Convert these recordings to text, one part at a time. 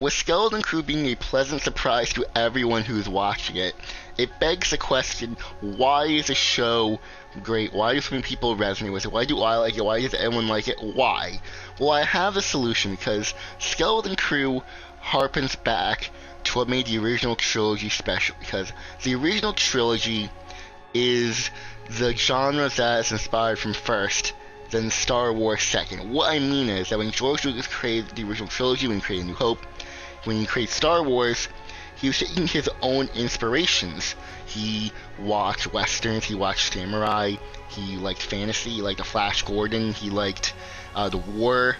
With Skeleton Crew being a pleasant surprise to everyone who's watching it, it begs the question, why is the show great? Why do so many people resonate with it? Why do I like it? Why does everyone like it? Why? Well, I have a solution, because Skeleton Crew harpens back to what made the original trilogy special, because the original trilogy is the genre that is inspired from first, then Star Wars second. What I mean is that when George Lucas created the original trilogy, when he created New Hope, when he created Star Wars, he was taking his own inspirations. He watched westerns, he watched samurai, he liked fantasy, he liked the Flash Gordon, he liked the war,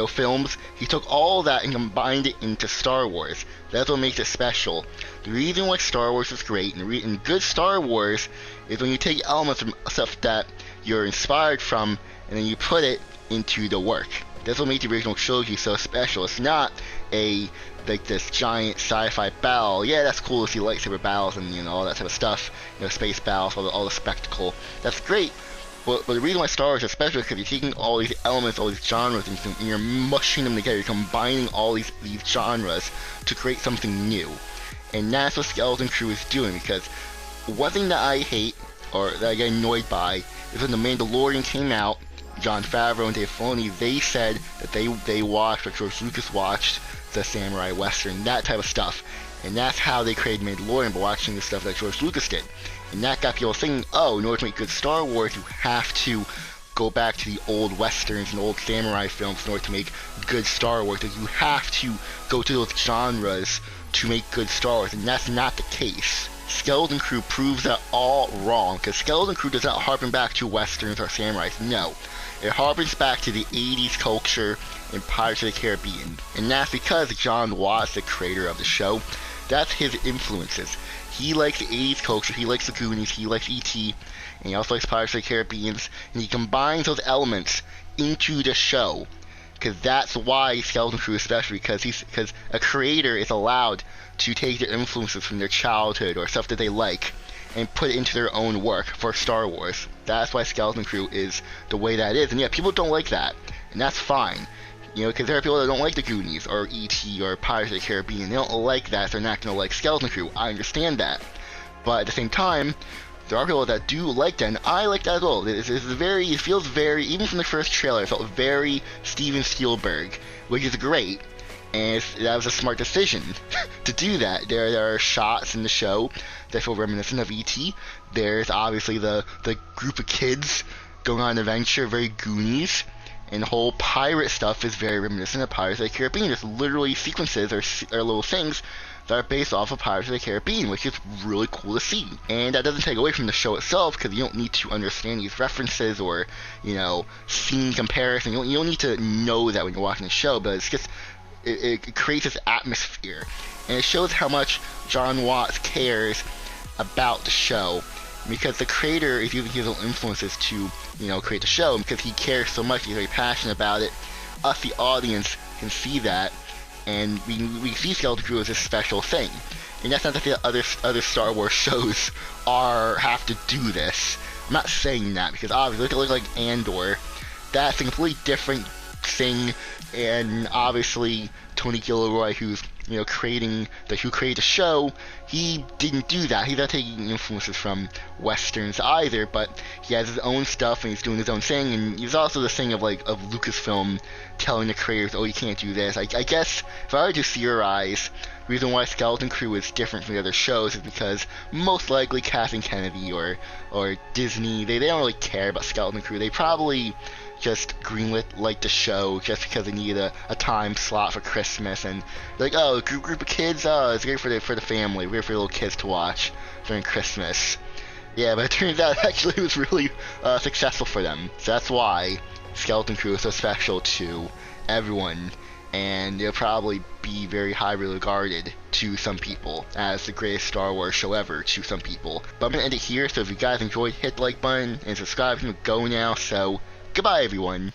films. He took all that and combined it into Star Wars. That's what makes it special. The reason why Star Wars is great, and good Star Wars, is when you take elements from stuff that you're inspired from, and then you put it into the work. That's what made the original trilogy so special. It's not this giant sci-fi battle. Yeah, that's cool to see lightsaber battles and all that type of stuff. Space battles, all the spectacle. That's great. But the reason why Star Wars is special is because you're taking all these elements, all these genres, and you're mushing them together. You're combining all these genres to create something new. And that's what Skeleton Crew is doing. Because one thing that I hate, or that I get annoyed by, is when The Mandalorian came out, Jon Favreau and Dave Filoni, they said that they watched, or George Lucas watched, the samurai western, that type of stuff. And that's how they created Mandalorian, by watching the stuff that George Lucas did. And that got people thinking, oh, in order to make good Star Wars, you have to go back to the old westerns and old samurai films in order to make good Star Wars. That you have to go to those genres to make good Star Wars, and that's not the case. Skeleton Crew proves that all wrong, because Skeleton Crew does not harken back to westerns or samurais, no. It harkens back to the 80s culture in Pirates of the Caribbean. And that's because John Watts, the creator of the show, that's his influences. He likes the 80s culture, he likes the Goonies, he likes E.T., and he also likes Pirates of the Caribbean, and he combines those elements into the show. Because that's why Skeleton Crew is special, because a creator is allowed to take their influences from their childhood or stuff that they like and put it into their own work for Star Wars. That's why Skeleton Crew is the way that it is. And yeah, people don't like that, and that's fine. Because there are people that don't like the Goonies or E.T. or Pirates of the Caribbean. They don't like that, so they're not going to like Skeleton Crew. I understand that. But at the same time, there are people that do like that, and I like that as well. It feels very, even from the first trailer, it felt very Steven Spielberg, which is great. And that was a smart decision to do that. There are shots in the show that feel reminiscent of E.T. There's obviously the group of kids going on an adventure, very Goonies. And the whole pirate stuff is very reminiscent of Pirates of the Caribbean. There's literally sequences or little things that are based off of Pirates of the Caribbean, which is really cool to see. And that doesn't take away from the show itself, because you don't need to understand these references or, scene comparison. You don't need to know that when you're watching the show, but it's just, it creates this atmosphere. And it shows how much John Watts cares about the show, because the creator is using his own influences to, create the show, because he cares so much, he's very passionate about it. Us, the audience, can see that, and we see Skeleton Crew as a special thing. And that's not to say that other Star Wars shows have to do this. I'm not saying that, because obviously, look like Andor, that's a completely different thing, and obviously Tony Gilroy, who's created the show, he didn't do that. He's not taking influences from westerns either, but he has his own stuff and he's doing his own thing. And he's also the thing of Lucasfilm telling the creators, oh, you can't do this. I guess if I were to theorize, the reason why Skeleton Crew is different from the other shows is because most likely Kathleen Kennedy or Disney, they don't really care about Skeleton Crew. They probably just greenlit the show just because they needed a time slot for Christmas, and they're like, oh, a group of kids, it's great for the family, great for little kids to watch during Christmas. Yeah, but it turns out actually it was really successful for them. So that's why Skeleton Crew is so special to everyone, and it'll probably be very highly regarded to some people as the greatest Star Wars show ever to some people. But I'm gonna end it here, so if you guys enjoyed, hit the like button and subscribe. You can go now, so goodbye, everyone.